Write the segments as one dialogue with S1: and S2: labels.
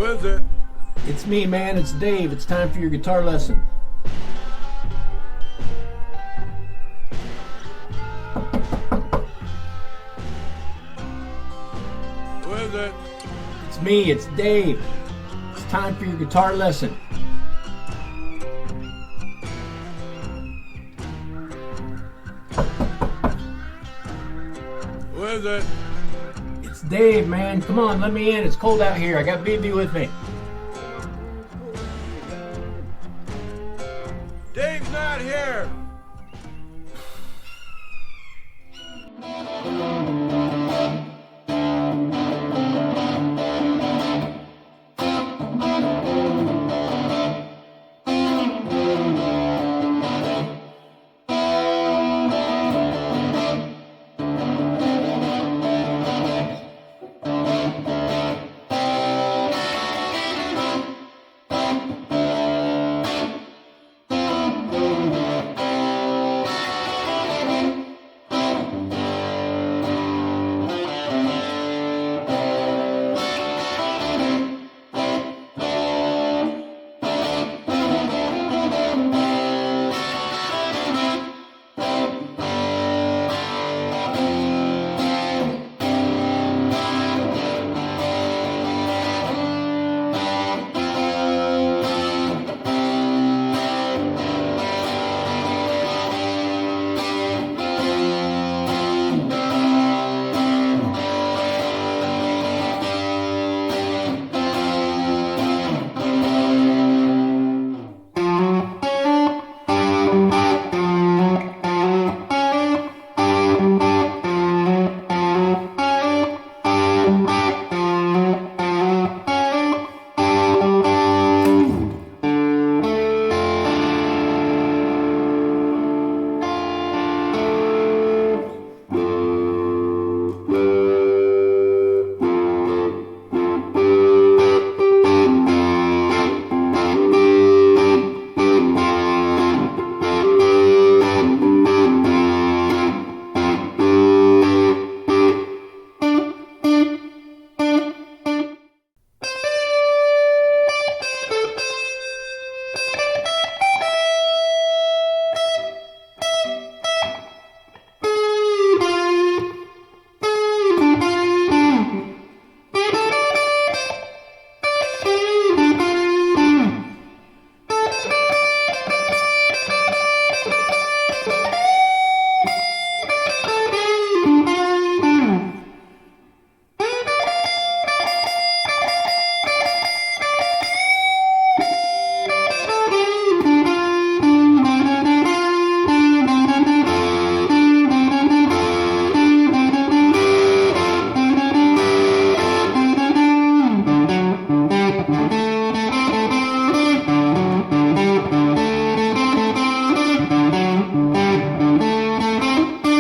S1: Who is it?
S2: It's me, man. It's Dave. It's time for your guitar lesson.
S1: Who is it?
S2: It's me. It's Dave. It's time for your guitar lesson.
S1: Who is it?
S2: It's Dave, man. Come on, let me in. It's cold out here. I got BB with me.
S1: Dave's not here.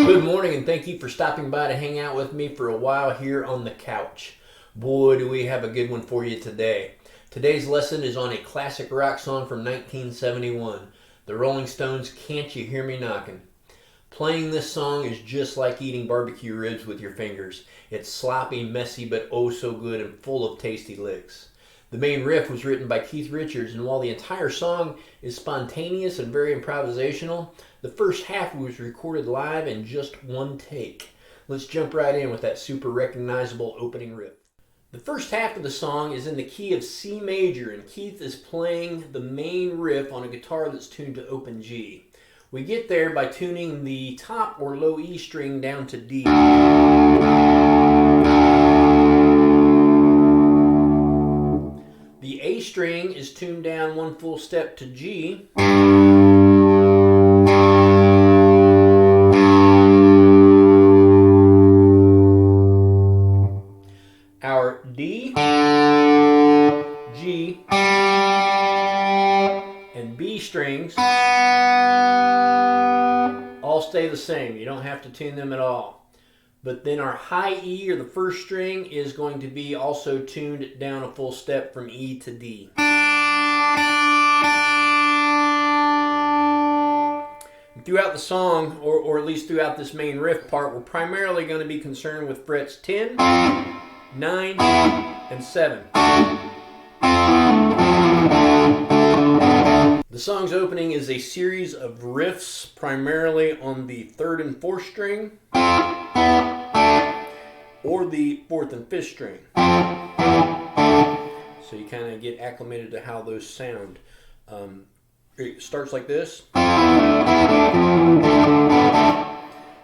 S2: Good morning, and thank you for stopping by to hang out with me for a while here on the couch. Boy, do we have a good one for you today. Today's lesson is on a classic rock song from 1971, the Rolling Stones' Can't You Hear Me Knockin'. Playing this song is just like eating barbecue ribs with your fingers. It's sloppy, messy, but oh so good and full of tasty licks. The main riff was written by Keith Richards, and while the entire song is spontaneous and very improvisational, the first half was recorded live in just one take. Let's jump right in with that super recognizable opening riff. The first half of the song is in the key of C major, and Keith is playing the main riff on a guitar that's tuned to open G. We get there by tuning the top or low E string down to D. The A string is tuned down one full step to G. Our D, G, and B strings all stay the same. You don't have to tune them at all. But then our high E, or the first string, is going to be also tuned down a full step from E to D. Throughout the song, or at least throughout this main riff part, we're primarily going to be concerned with frets 10, 9, and 7. The song's opening is a series of riffs, primarily on the 3rd and 4th string, or the 4th and 5th string. So you kind of get acclimated to how those sound. It starts like this.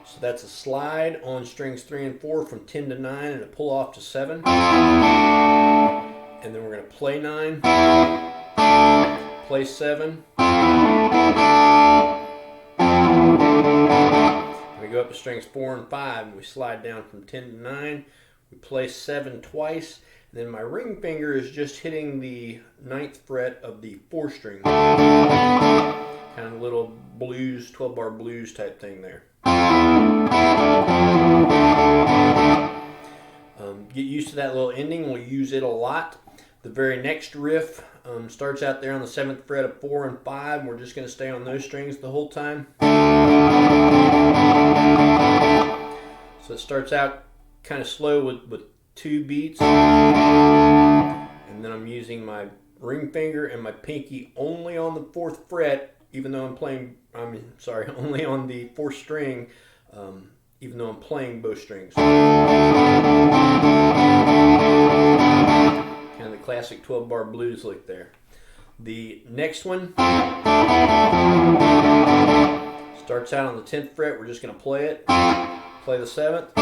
S2: So that's a slide on strings 3 and 4 from 10 to 9 and a pull off to 7. And then we're going to play 9, play 7. We go up to strings 4 and 5 and we slide down from 10 to 9. We play 7 twice. And then my ring finger is just hitting the 9th fret of the 4th string. Kind of a little blues, 12-bar blues type thing there. Get used to that little ending. We'll use it a lot. The very next riff starts out there on the 7th fret of 4 and 5. And we're just going to stay on those strings the whole time. So it starts out kind of slow with 2 beats. And then I'm using my ring finger and my pinky only on the 4th fret, even though only on the 4th string, even though I'm playing both strings. Kind of the classic 12-bar blues lick there. The next one starts out on the 10th fret. We're just going to play it. Play the 7th,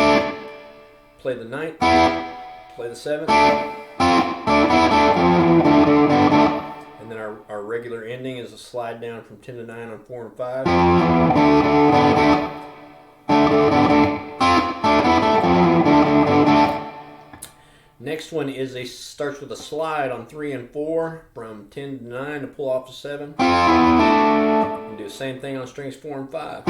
S2: play the 9th, play the 7th. And then our regular ending is a slide down from 10 to 9 on 4 and 5. Next one starts with a slide on 3 and 4 from 10 to 9 to pull off to 7. And do the same thing on strings 4 and 5.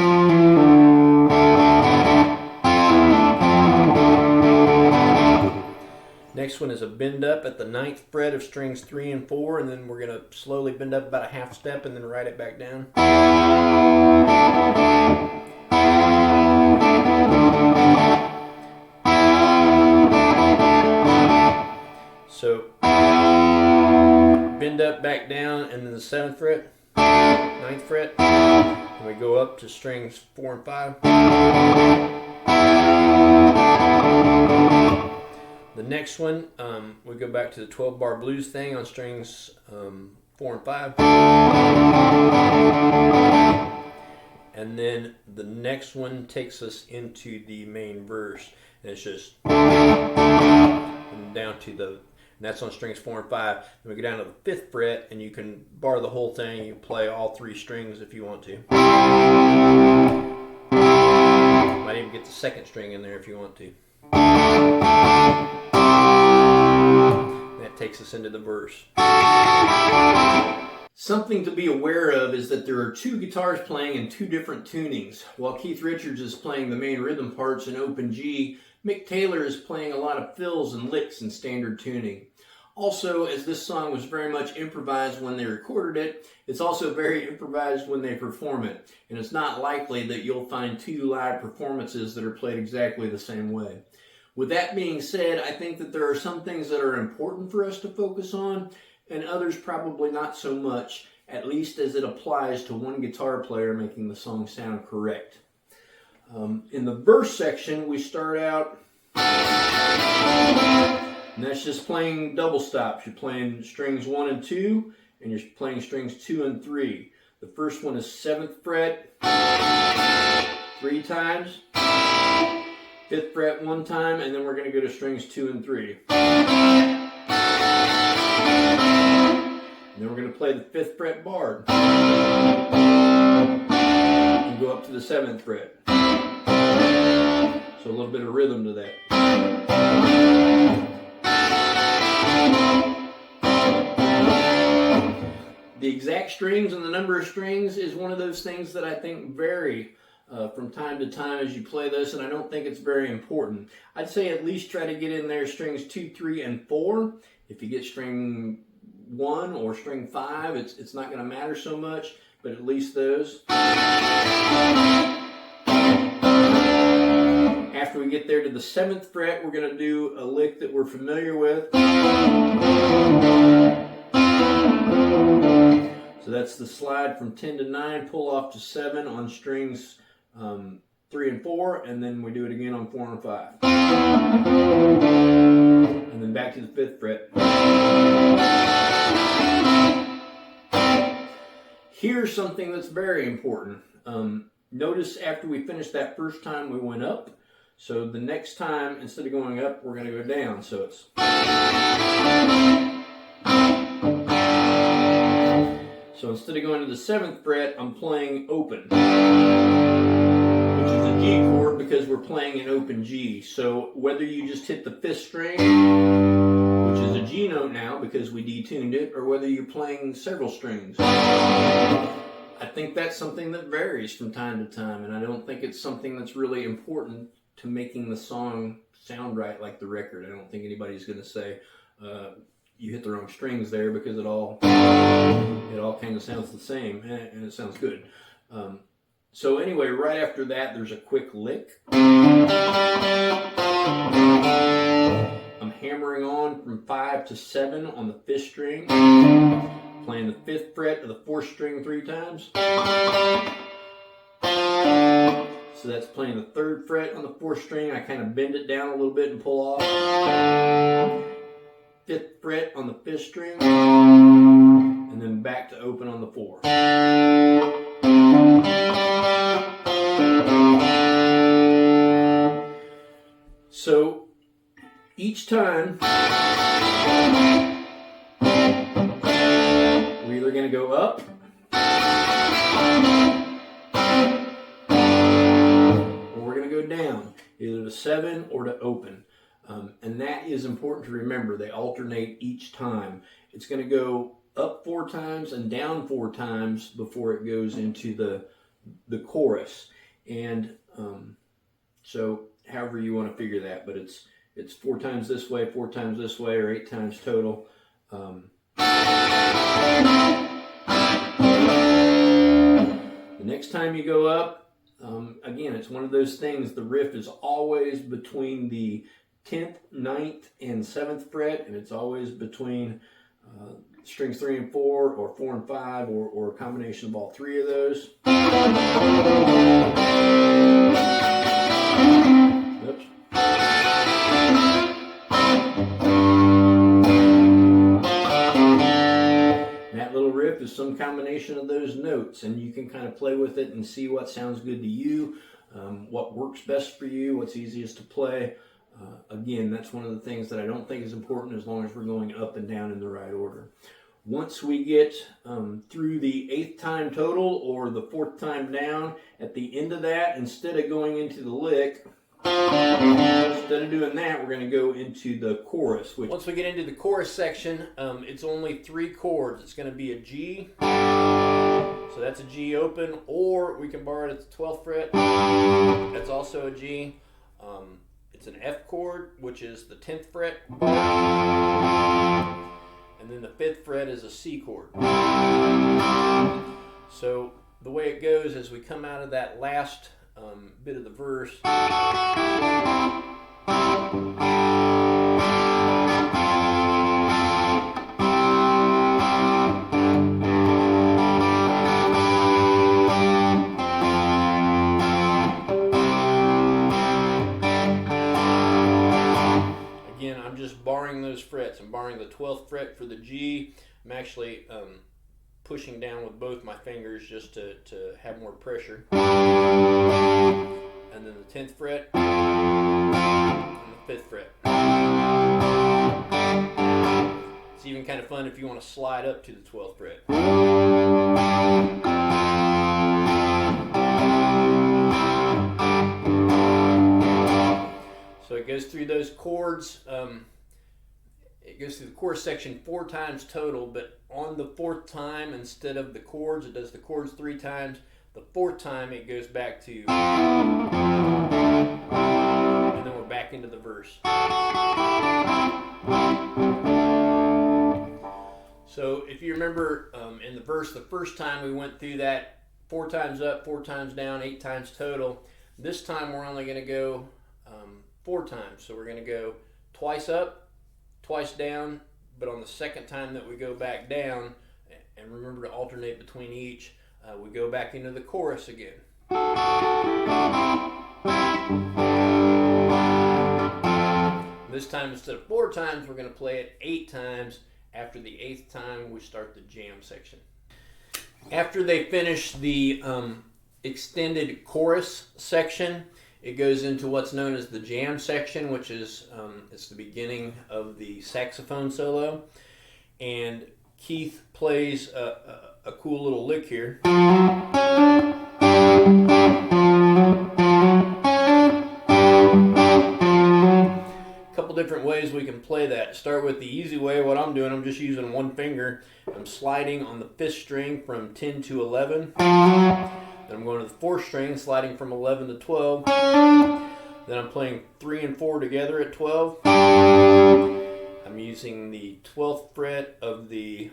S2: Next one is a bend up at the 9th fret of strings 3 and 4, and then we're going to slowly bend up about a half step and then write it back down. So bend up, back down, and then the 7th fret, 9th fret, and we go up to strings 4 and 5. The next one, we go back to the 12-bar blues thing on strings 4 and 5. And then the next one takes us into the main verse. And it's just down to and that's on strings 4 and 5. Then we go down to the 5th fret, and you can bar the whole thing. You can play all 3 strings if you want to. Might even get the 2nd string in there if you want to. That takes us into the verse. Something to be aware of is that there are 2 guitars playing in 2 different tunings. While Keith Richards is playing the main rhythm parts in open G, Mick Taylor is playing a lot of fills and licks in standard tuning. Also, as this song was very much improvised when they recorded it, it's also very improvised when they perform it. And it's not likely that you'll find 2 live performances that are played exactly the same way. With that being said, I think that there are some things that are important for us to focus on, and others probably not so much, at least as it applies to one guitar player making the song sound correct. In the verse section, we start out, and that's just playing double stops. You're playing strings 1 and 2, and you're playing strings 2 and 3. The first one is 7th fret 3 times, 5th fret 1 time, and then we're going to go to strings 2 and 3. And then we're going to play the 5th fret bar. And go up to the 7th fret. So a little bit of rhythm to that. The exact strings and the number of strings is one of those things that I think vary from time to time as you play this, and I don't think it's very important. I'd say at least try to get in there strings 2, 3, and 4. If you get string 1 or string 5, it's not going to matter so much, but at least those. After we get there to the 7th fret, we're going to do a lick that we're familiar with. So that's the slide from 10 to 9, pull off to 7 on strings 3 and 4, and then we do it again on 4 and 5. And then back to the 5th fret. Here's something that's very important. Notice after we finished that first time we went up. So the next time, instead of going up, we're going to go down. So it's... So instead of going to the 7th fret, I'm playing open, which is a G chord because we're playing an open G. So whether you just hit the 5th string, which is a G note now because we detuned it, or whether you're playing several strings, I think that's something that varies from time to time, and I don't think it's something that's really important to making the song sound right like the record. I don't think anybody's going to say you hit the wrong strings there because it all kind of sounds the same, and it sounds good. So anyway, right after that, there's a quick lick. I'm hammering on from 5 to 7 on the 5th string, playing the 5th fret of the 4th string 3 times. So that's playing the 3rd fret on the 4th string. I kind of bend it down a little bit and pull off. 5th fret on the 5th string, and then back to open on the 4. So each time we're either going to go up or we're going to go down, either to 7 or to open. And that is important to remember. They alternate each time. It's going to go up 4 times and down 4 times before it goes into the chorus. And so however you want to figure that, but it's 4 times this way, 4 times this way, or 8 times total. The next time you go up, again, it's one of those things, the riff is always between the 10th, 9th, and 7th fret, and it's always between strings 3 and 4, or 4 and 5, or a combination of all 3 of those. Oops. That little riff is some combination of those notes, and you can kind of play with it and see what sounds good to you, what works best for you, what's easiest to play. Again, that's one of the things that I don't think is important as long as we're going up and down in the right order. Once we get through the 8th time total or the 4th time down, at the end of that, instead of going into the lick, instead of doing that, we're going to go into the chorus. Once we get into the chorus section, it's only 3 chords. It's going to be a G, so that's a G open, or we can borrow it at the 12th fret. That's also a G. It's an F chord, which is the 10th fret, and then the 5th fret is a C chord. So the way it goes as we come out of that last bit of the verse, I'm just barring those frets. I'm barring the 12th fret for the G. I'm actually pushing down with both my fingers just to have more pressure. And then the 10th fret and the 5th fret. It's even kind of fun if you want to slide up to the 12th fret. So it goes through those chords. It goes through the chorus section 4 times total, but on the 4th time, instead of the chords, it does the chords 3 times. The 4th time, it goes back to, and then we're back into the verse. So if you remember in the verse, the first time we went through that 4 times up, 4 times down, 8 times total. This time we're only going to go 4 times. So we're going to go twice up, twice down, but on the second time that we go back down, and remember to alternate between each. We go back into the chorus again. This time, instead of 4 times, we're going to play it 8 times. After the 8th time, we start the jam section. After they finish the extended chorus section, it goes into what's known as the jam section, which is it's the beginning of the saxophone solo. And Keith plays a cool little lick here. Different ways we can play that. Start with the easy way. What I'm doing, I'm just using one finger. I'm sliding on the 5th string from 10 to 11. Then I'm going to the 4th string, sliding from 11 to 12. Then I'm playing 3 and 4 together at 12. I'm using the 12th fret of the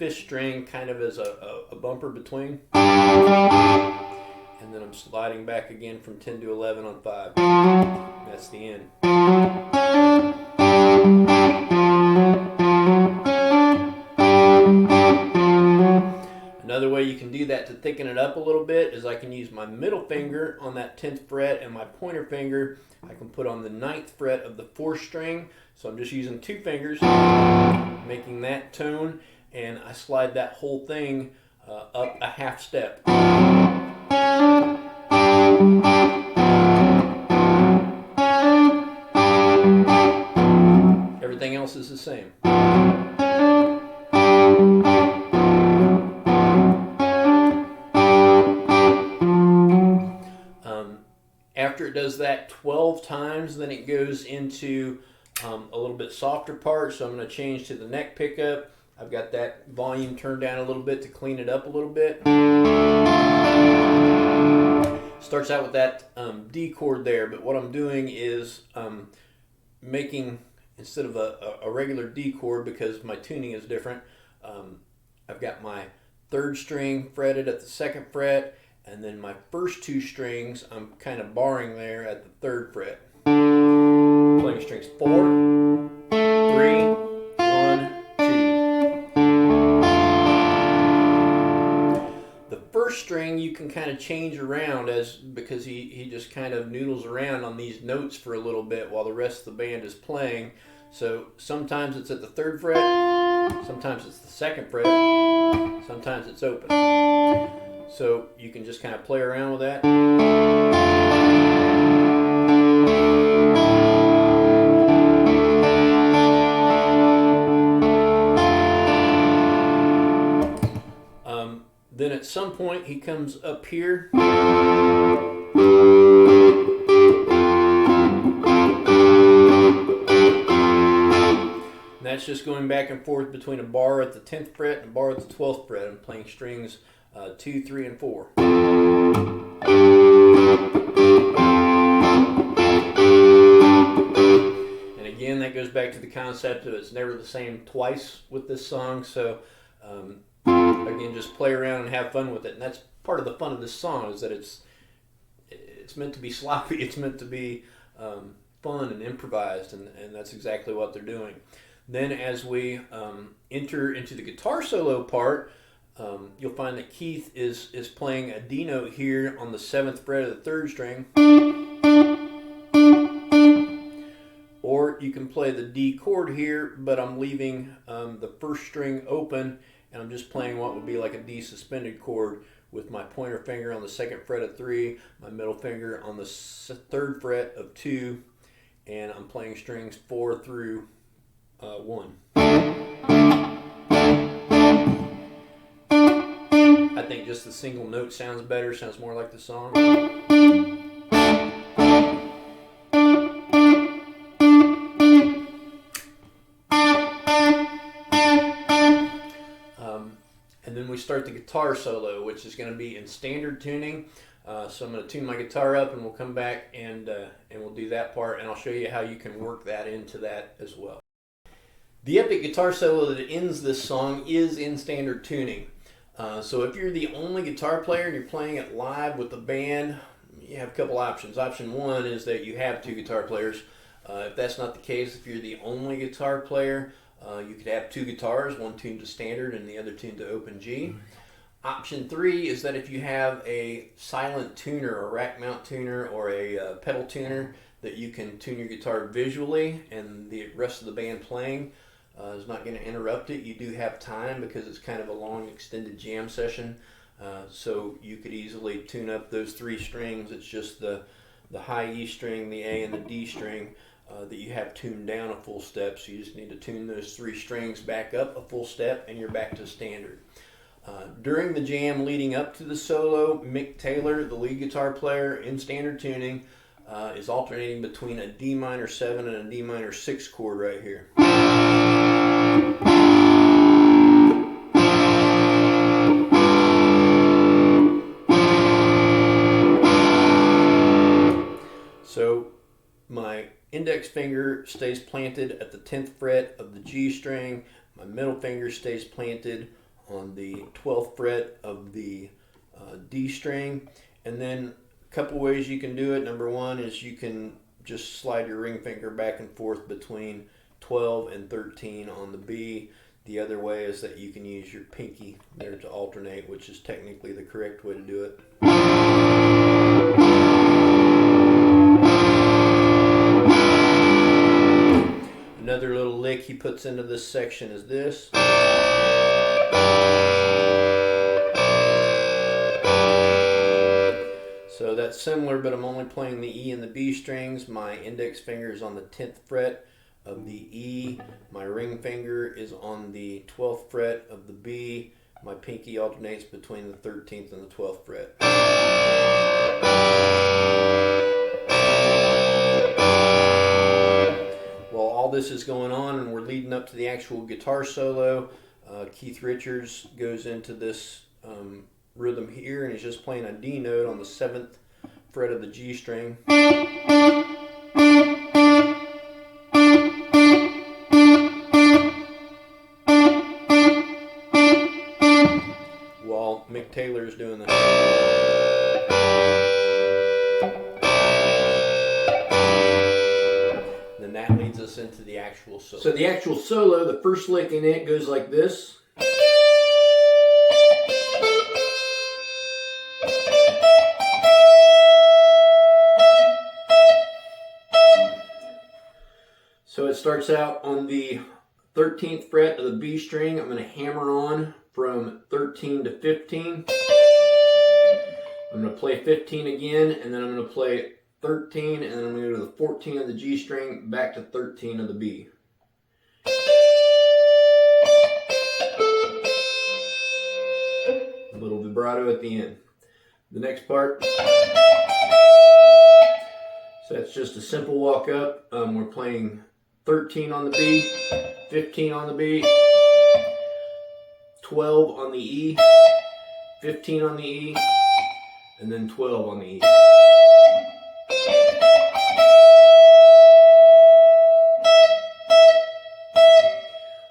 S2: 5th string kind of as a bumper between. And then I'm sliding back again from 10 to 11 on 5. That's the end. Another way you can do that to thicken it up a little bit is I can use my middle finger on that 10th fret and my pointer finger I can put on the 9th fret of the 4th string. So I'm just using 2 fingers, making that tone, and I slide that whole thing up a half step. Everything else is the same. After it does that 12 times, then it goes into a little bit softer part. So I'm going to change to the neck pickup. I've got that volume turned down a little bit to clean it up a little bit. Starts out with that D chord there, but what I'm doing is making, instead of a regular D chord, because my tuning is different, I've got my 3rd string fretted at the 2nd fret, and then my first 2 strings I'm kind of barring there at the 3rd fret. Playing strings 4, 3, 1, 2. The first string you can kind of change around because he just kind of noodles around on these notes for a little bit while the rest of the band is playing. So sometimes it's at the 3rd fret, sometimes it's the 2nd fret, sometimes it's open. So you can just kind of play around with that. Then at some point he comes up here. And that's just going back and forth between a bar at the 10th fret and a bar at the 12th fret. I'm playing strings 2, 3, and 4. And again, that goes back to the concept of it's never the same twice with this song. So again, just play around and have fun with it. And that's part of the fun of this song, is that it's meant to be sloppy. It's meant to be fun and improvised, and that's exactly what they're doing. Then as we enter into the guitar solo part, you'll find that Keith is playing a D note here on the 7th fret of the 3rd string. Or you can play the D chord here, but I'm leaving the 1st string open, and I'm just playing what would be like a D suspended chord with my pointer finger on the 2nd fret of 3, my middle finger on the 3rd fret of 2, and I'm playing strings 4 through 1. I think just the single note sounds better, sounds more like the song. And then we start the guitar solo, which is going to be in standard tuning. So I'm going to tune my guitar up, and we'll come back and we'll do that part, and I'll show you how you can work that into that as well. The epic guitar solo that ends this song is in standard tuning. So if you're the only guitar player and you're playing it live with the band, you have a couple options. Option 1 is that you have 2 guitar players. If that's not the case, if you're the only guitar player, You could have two guitars, one tuned to standard and the other tuned to open G. Option 3 is that if you have a silent tuner, or rack mount tuner, or a pedal tuner, that you can tune your guitar visually and the rest of the band playing is not going to interrupt it. You do have time because it's kind of a long extended jam session, so you could easily tune up those 3 strings. It's just the high E string, the A, and the D string that you have tuned down a full step, so you just need to tune those 3 strings back up a full step and you're back to standard. During the jam leading up to the solo, Mick Taylor, the lead guitar player in standard tuning, is alternating between a D minor 7 and a D minor 6 chord right here. So my index finger stays planted at the 10th fret of the G string, my middle finger stays planted on the 12th fret of the D string, and then a couple ways you can do it. Number one is you can just slide your ring finger back and forth between 12 and 13 on the B. The other way is that you can use your pinky there to alternate, which is technically the correct way to do it. Another little lick he puts into this section is this. So that's similar, but I'm only playing the E and the B strings. My index finger is on the 10th fret of the E. My ring finger is on the 12th fret of the B. My pinky alternates between the 13th and the 12th fret. While all this is going on and we're leading up to the actual guitar solo, Keith Richards goes into this rhythm here, and he's just playing a D note on the 7th fret of the G string. While Mick Taylor is doing that. Then that leads us into the actual solo. So the actual solo, the first lick in it goes like this. So it starts out on the 13th fret of the B string. I'm going to hammer on from 13 to 15. I'm going to play 15 again, and then I'm going to play 13, and then I'm going to go to the 14 of the G string, back to 13 of the B. A little vibrato at the end. The next part. So that's just a simple walk up. We're playing 13 on the B, 15 on the B, 12 on the E, 15 on the E, and then 12 on the E.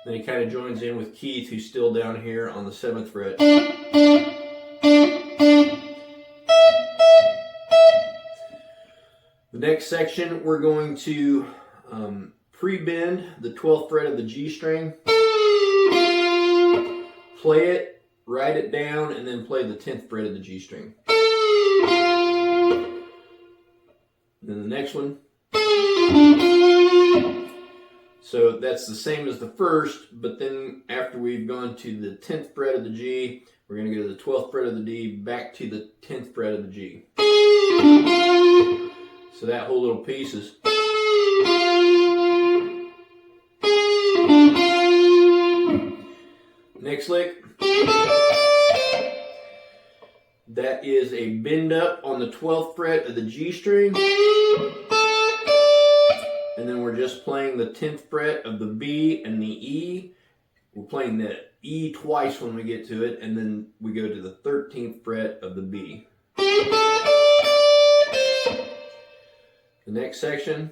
S2: Then he kind of joins in with Keith, who's still down here on the 7th fret. The next section, we're going to pre-bend the 12th fret of the G string, play it, write it down, and then play the 10th fret of the G string. And then the next one. So that's the same as the first, but then after we've gone to the 10th fret of the G, we're going to go to the 12th fret of the D, back to the 10th fret of the G. So that whole little piece is. Next lick. That is a bend up on the 12th fret of the G string. And then we're just playing the 10th fret of the B and the E. We're playing the E twice when we get to it, and then we go to the 13th fret of the B. The next section,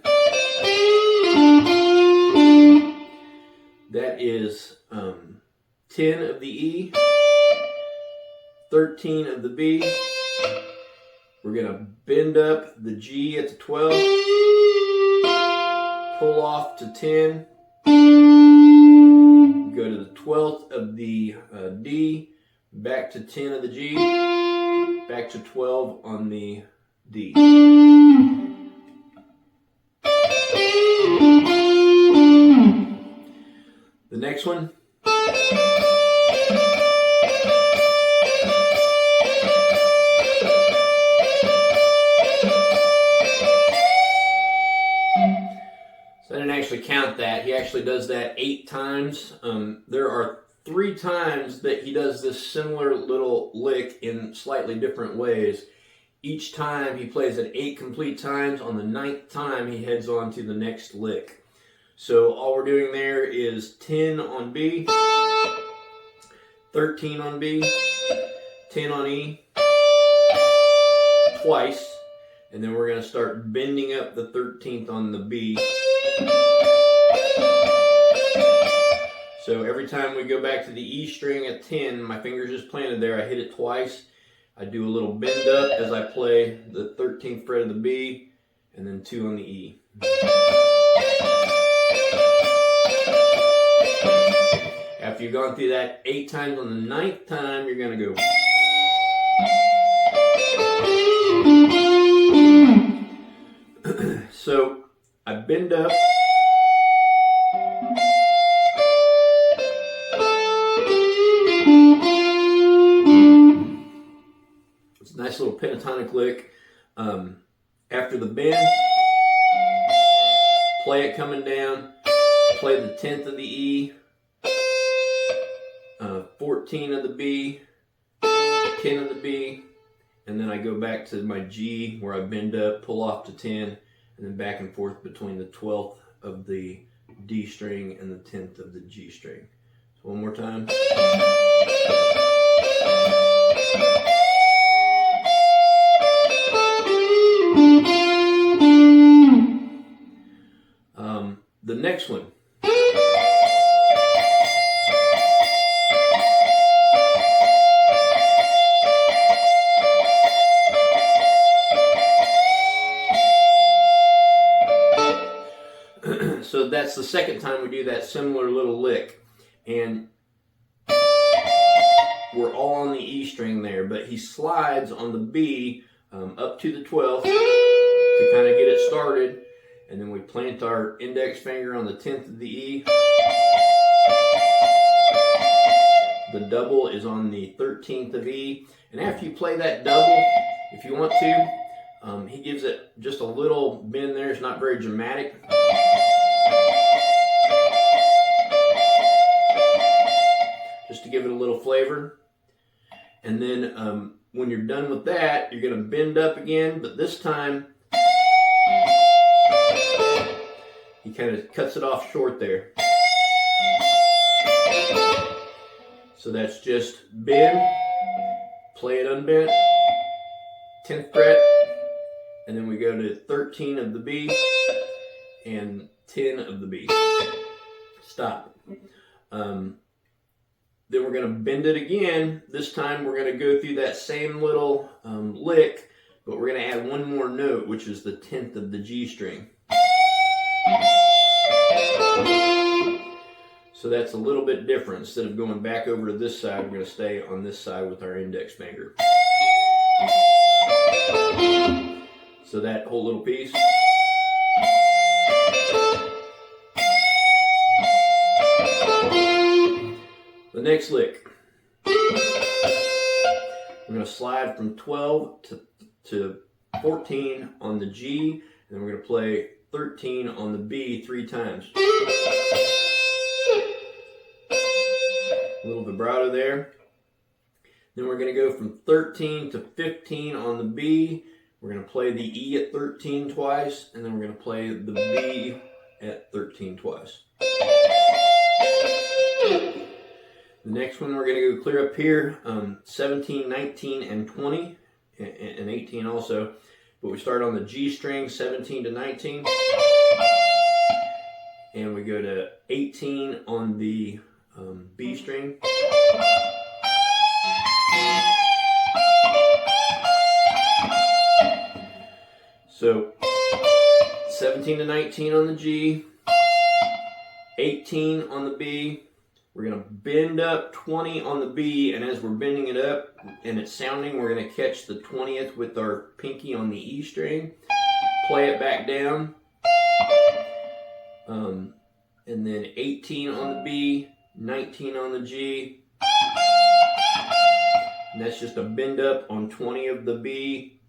S2: that is 10 of the E, 13 of the B. We're going to bend up the G at the 12, pull off to 10, go to the 12th of the D, back to 10 of the G, back to 12 on the D. The next one. So I didn't actually count that. He actually does that 8 times. There are 3 times that he does this similar little lick in slightly different ways. Each time he plays it 8 complete times. On the 9th time he heads on to the next lick. So all we're doing there is 10 on B, 13 on B, 10 on E, twice, and then we're going to start bending up the 13th on the B. So every time we go back to the E string at 10, my finger's just planted there, I hit it twice. I do a little bend up as I play the 13th fret of the B, and then 2 on the E. After you've gone through that 8 times, on the 9th time, you're going to go. So I bend up. It's a nice little pentatonic lick. After the bend, play it coming down, play the 10th of the E, 14 of the B, 10 of the B, and then I go back to my G where I bend up, pull off to 10, and then back and forth between the 12th of the D string and the 10th of the G string. So one more time. The next one. So that's the second time we do that similar little lick, and we're all on the E string there, but he slides on the B up to the 12th to kind of get it started, and then we plant our index finger on the 10th of the E. The double is on the 13th of E, and after you play that double, if you want to, he gives it just a little bend there. It's not very dramatic. Just to give it a little flavor. And then when you're done with that, you're going to bend up again, but this time he kind of cuts it off short there. So that's just bend, play it unbent, 10th fret, and then we go to 13 of the B and 10 of the B. Stop. Then we're going to bend it again. This time we're going to go through that same little lick, but we're going to add one more note, which is the 10th of the G string. So that's a little bit different. Instead of going back over to this side, we're going to stay on this side with our index finger. So that whole little piece. The next lick, we're going to slide from 12 to 14 on the G, and then we're going to play 13 on the B 3 times. A little vibrato there. Then we're going to go from 13 to 15 on the B. We're going to play the E at 13 twice, and then we're going to play the B at 13 twice. The next one we're going to go clear up here, 17, 19, and 20, and 18 also. But we start on the G string, 17 to 19. And we go to 18 on the B string. So 17 to 19 on the G, 18 on the B, We're going to bend up 20 on the B, and as we're bending it up and it's sounding, we're going to catch the 20th with our pinky on the E string, play it back down, and then 18 on the B, 19 on the G, and that's just a bend up on 20 of the B,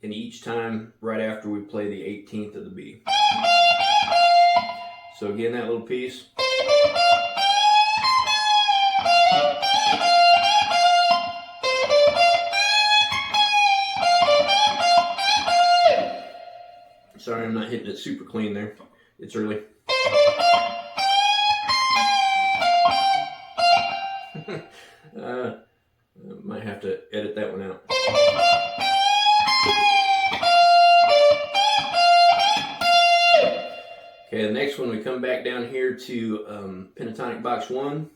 S2: and each time right after we play the 18th of the B. So again, that little piece. Sorry, I'm not hitting it super clean there. It's early. Might have to edit that one out. Okay, the next one, we come back down here to pentatonic box 1.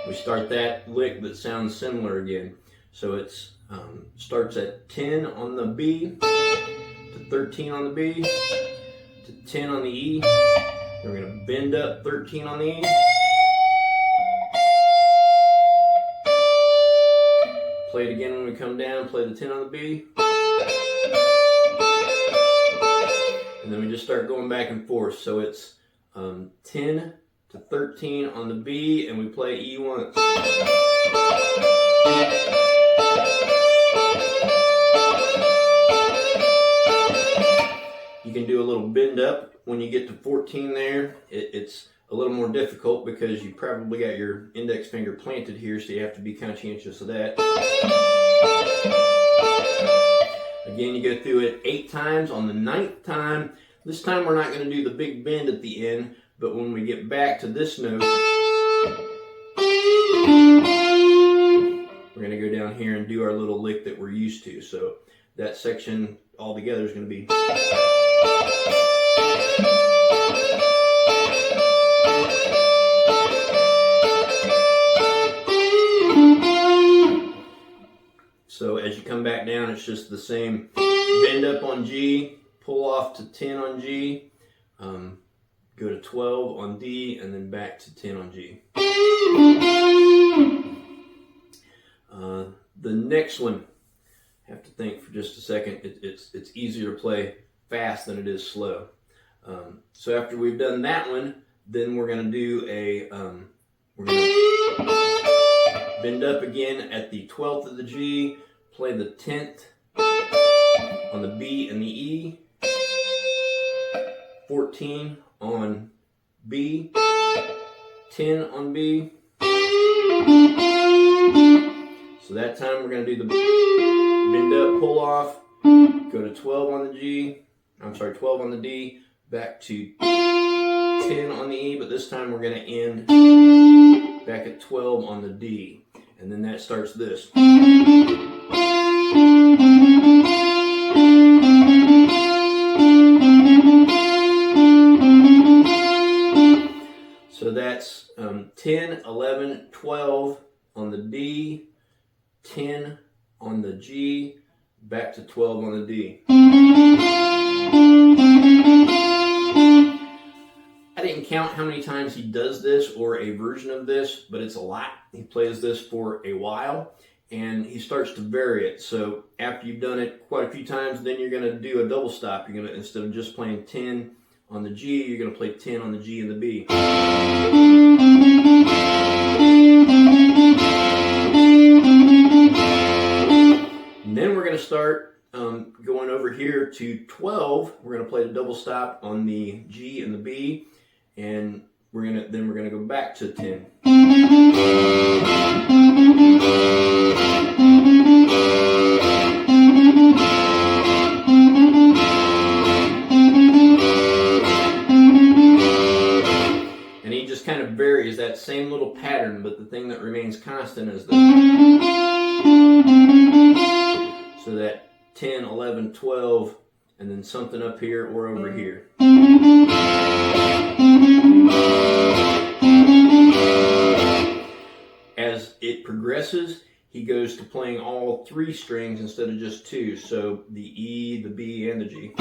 S2: We start that lick that sounds similar again. So it's starts at 10 on the B, to 13 on the B, to 10 on the E. Then we're going to bend up 13 on the E. Play it again when we come down, play the 10 on the B. And then we just start going back and forth. So it's 10 to 13 on the B, and we play E once. You can do a little bend up when you get to 14 there. It's a little more difficult because you probably got your index finger planted here, so you have to be conscientious of that. Again, you go through it 8 times. On the 9th time, this time we're not going to do the big bend at the end, but when we get back to this note, we're going to go down here and do our little lick that we're used to. So that section all together is going to be. So as you come back down, it's just the same bend up on G, pull off to 10 on G, go to 12 on D, and then back to 10 on G. The next one, I have to think for just a second. It's easier to play fast than it is slow. So after we've done that one, then we're going to do we're going to bend up again at the 12th of the G, play the 10th on the B and the E, 14 on B, 10 on B. So that time we're going to do the bend up, pull off, go to 12 on the G, 12 on the D, back to 10 on the E, but this time we're going to end back at 12 on the D. And then that starts this. So that's 10, 11, 12 on the D, 10 on the G, back to 12 on the D. I didn't count how many times he does this or a version of this, but it's a lot. He plays this for a while and he starts to vary it. So after you've done it quite a few times, then you're going to do a double stop. You're going to, instead of just playing 10 on the G, you're going to play 10 on the G and the B. And then we're going to start going over here to 12. We're going to play the double stop on the G and the B, and we're going to go back to 10. And he just kind of varies that same little pattern, but the thing that remains constant is the. So that 10, 11, 12, and then something up here or over here. As it progresses, he goes to playing all 3 strings instead of just 2. So the E, the B, and the G.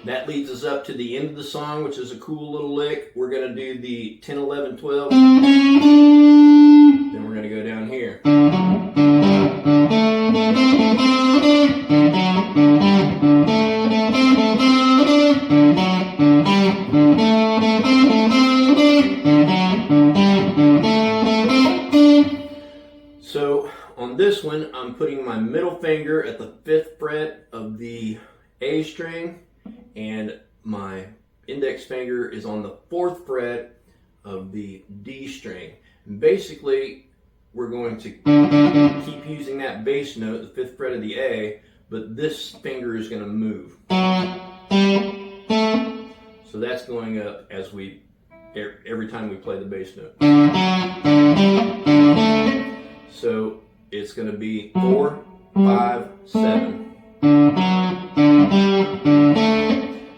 S2: That leads us up to the end of the song, which is a cool little lick. We're going to do the 10, 11, 12. Then we're going to go down here. So on this one, I'm putting my middle finger at the 5th fret of the A string, and my index finger is on the 4th fret of the D string. And basically, we're going to keep using that bass note, the 5th fret of the A, but this finger is going to move. So that's going up as every time we play the bass note. So it's going to be 4, 5, 7.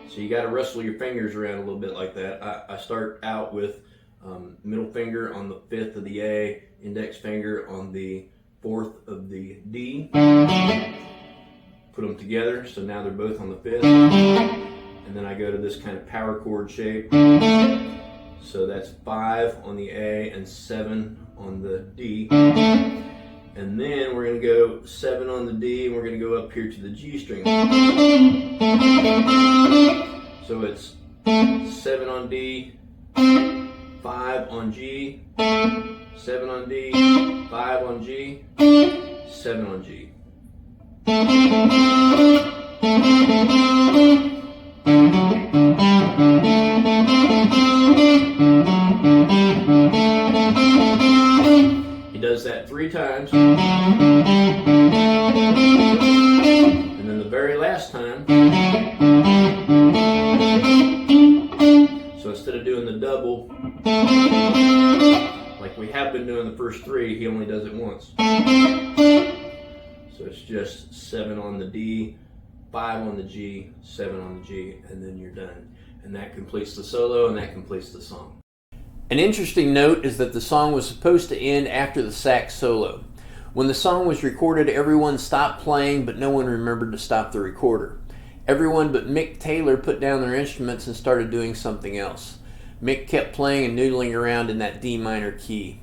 S2: So you got to wrestle your fingers around a little bit like that. I start out with middle finger on the 5th of the A, index finger on the 4th of the D. Put them together, so now they're both on the 5th. And then I go to this kind of power chord shape. So that's 5 on the A and 7 on the D. And then we're going to go 7 on the D, and we're going to go up here to the G string. So it's 7 on D, 5 on G, 7 on D, 5 on G, 7 on G. He does that 3 times. And then the very last time, so instead of doing the double, like we have been doing the first 3, he only does it once. So it's just 7 on the D, 5 on the G, 7 on the G, and then you're done. And that completes the solo, and that completes the song. An interesting note is that the song was supposed to end after the sax solo. When the song was recorded, everyone stopped playing, but no one remembered to stop the recorder. Everyone but Mick Taylor put down their instruments and started doing something else. Mick kept playing and noodling around in that D minor key.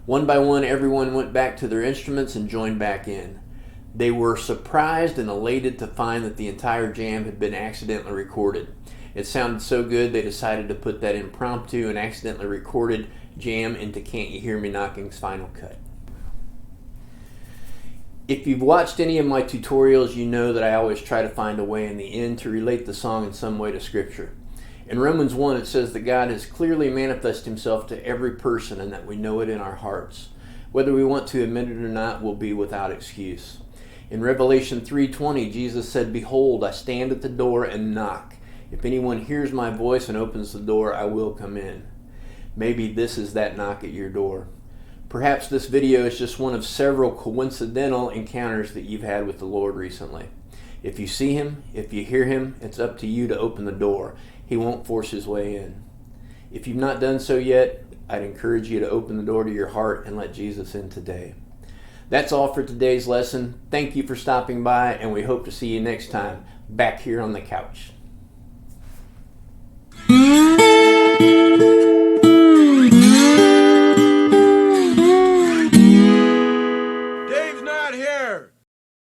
S2: One by one, everyone went back to their instruments and joined back in. They were surprised and elated to find that the entire jam had been accidentally recorded. It sounded so good they decided to put that impromptu and accidentally recorded jam into Can't You Hear Me Knocking's final cut. If you've watched any of my tutorials, you know that I always try to find a way in the end to relate the song in some way to Scripture. In Romans 1, it says that God has clearly manifested himself to every person and that we know it in our hearts. Whether we want to admit it or not will be without excuse. In Revelation 3:20, Jesus said, "Behold, I stand at the door and knock. If anyone hears my voice and opens the door, I will come in." Maybe this is that knock at your door. Perhaps this video is just one of several coincidental encounters that you've had with the Lord recently. If you see him, if you hear him, it's up to you to open the door. He won't force his way in. If you've not done so yet, I'd encourage you to open the door to your heart and let Jesus in today. That's all for today's lesson. Thank you for stopping by, and we hope to see you next time back here on the couch.